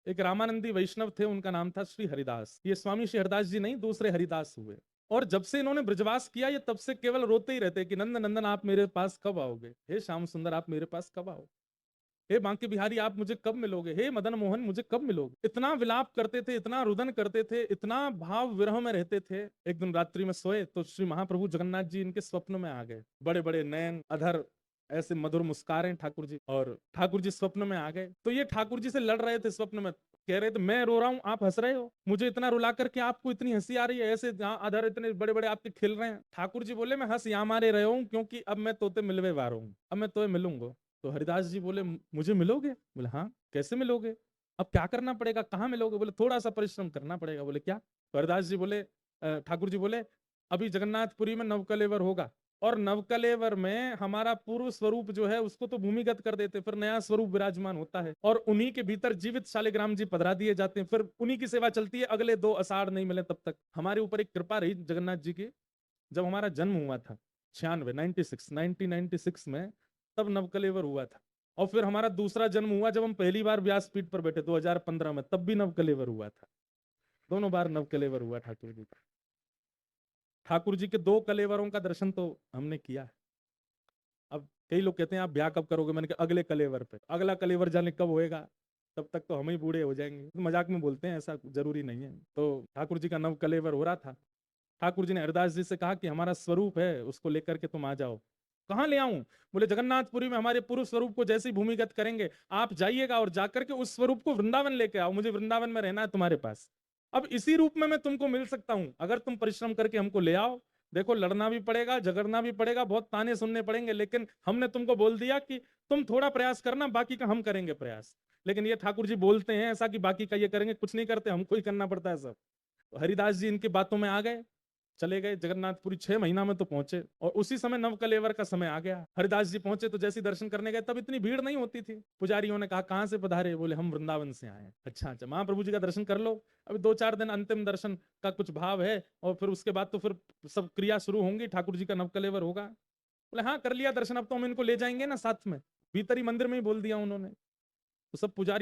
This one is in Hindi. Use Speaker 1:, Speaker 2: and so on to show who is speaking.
Speaker 1: एक रामानंदी वैष्णव थे, उनका नाम था श्री हरिदास। ये स्वामी श्री हरिदास जी नहीं, दूसरे हरिदास हुए। और जब से इन्होंने ब्रजवास किया, ये तब से केवल रोते ही रहते कि नंद नंदन आप मेरे पास कब आओगे, हे श्याम सुंदर आप मेरे पास कब आओगे, हे बांके बिहारी आप मुझे कब मिलोगे, हे मदन मोहन मुझे कब मिलोगे। इतना विलाप करते थे, इतना रुदन करते थे, इतना भाव विरह में रहते थे। एक दिन रात्रि में सोए तो श्री महाप्रभु जगन्नाथ जी इनके स्वप्न में आ गए। बड़े बड़े नयन, अधर, ऐसे मधुर मुस्कारे ठाकुर जी, और ठाकुर जी स्वप्न में आ गए। तो ये ठाकुर जी से लड़ रहे थे स्वप्न में, कह रहे थे मैं रो रहा हूं आप हंस रहे हो, मुझे इतना रुला करके आपको इतनी हंसी आ रही है, ऐसे अधर इतने बड़े बड़े आपके खिल रहे हैं। ठाकुर जी बोले मैं हंस यहाँ मारे रहे हूँ क्योंकि अब मैं तोते मिलवे वार हूँ, अब मैं तोते मिलूंगा। तो हरिदास जी बोले मुझे मिलोगे? बोले हाँ, कैसे मिलोगे? अब क्या करना पड़ेगा, कहाँ मिलोगे? बोले थोड़ा सा परिश्रम करना पड़ेगा। बोले क्या? तो हरिदास जी बोले, ठाकुर जी बोले अभी जगन्नाथपुरी में नवकलेवर होगा, और नवकलेवर में हमारा पूर्व स्वरूप जो है उसको तो भूमिगत कर देते, फिर नया स्वरूप विराजमान होता है, और उन्हीं के भीतर जीवित शालिग्राम जी पधरा दिए जाते हैं, फिर उन्हीं की सेवा चलती है अगले 2 आषाढ़ नहीं मिले तब तक। हमारे ऊपर एक कृपा रही जगन्नाथ जी की, जब हमारा जन्म हुआ था 96 1996 में, तब नवकलेवर हुआ था। और फिर हमारा दूसरा जन्म हुआ जब हम पहली बार व्यासपीठ पर बैठे 2015 में, तब भी नवकलेवर हुआ था। दोनों बार नवकलेवर हुआ ठाकुर जी का। ठाकुर जी के 2 कलेवरों का दर्शन तो हमने किया है। अब कई लोग कहते हैं आप ब्याह कब करोगे, मैंने कहा अगले कलेवर पे। अगला कलेवर जाने कब होएगा, तब तक तो हम ही बूढ़े हो जाएंगे। तो मजाक में बोलते हैं, ऐसा जरूरी नहीं है। तो ठाकुर जी का नव कलेवर हो रहा था। ठाकुर जी ने हरदास जी से कहा कि हमारा स्वरूप है उसको लेकर के तुम आ जाओ। कहाँ ले आऊं? बोले जगन्नाथपुरी में हमारे पूर्व स्वरूप को जैसे ही भूमिगत करेंगे आप जाइएगा और जाकर के उस स्वरूप को वृंदावन लेके आओ, मुझे वृंदावन में रहना है तुम्हारे पास। अब इसी रूप में मैं तुमको मिल सकता हूं अगर तुम परिश्रम करके हमको ले आओ। देखो लड़ना भी पड़ेगा, झगड़ना भी पड़ेगा, बहुत ताने सुनने पड़ेंगे, लेकिन हमने तुमको बोल दिया कि तुम थोड़ा प्रयास करना, बाकी का हम करेंगे प्रयास। लेकिन ये ठाकुर जी बोलते हैं ऐसा कि बाकी का ये करेंगे, कुछ नहीं करते, हमको ही करना पड़ता है सब। तो हरिदास जी इनकी बातों में आ गए, चले गए जगन्नाथपुरी। 6 महीना में तो पहुंचे, और उसी समय नवकलेवर का समय आ गया। हरिदास जी पहुंचे तो जैसे दर्शन करने गए तब इतनी भीड़ नहीं होती थी। पुजारियों ने कहा कहां से पधारे? बोले हम वृंदावन से आए हैं। अच्छा अच्छा, महाप्रभु जी का दर्शन कर लो, अभी 2-4 दिन अंतिम दर्शन का कुछ भाव है, और फिर उसके बाद तो फिर सब क्रिया शुरू होंगी, ठाकुर जी का नवकलेवर होगा। बोले हाँ कर लिया दर्शन, अब तो हम इनको ले जाएंगे ना साथ में। भीतर ही मंदिर में ही बोल दिया उन्होंने। तो सब पुजारी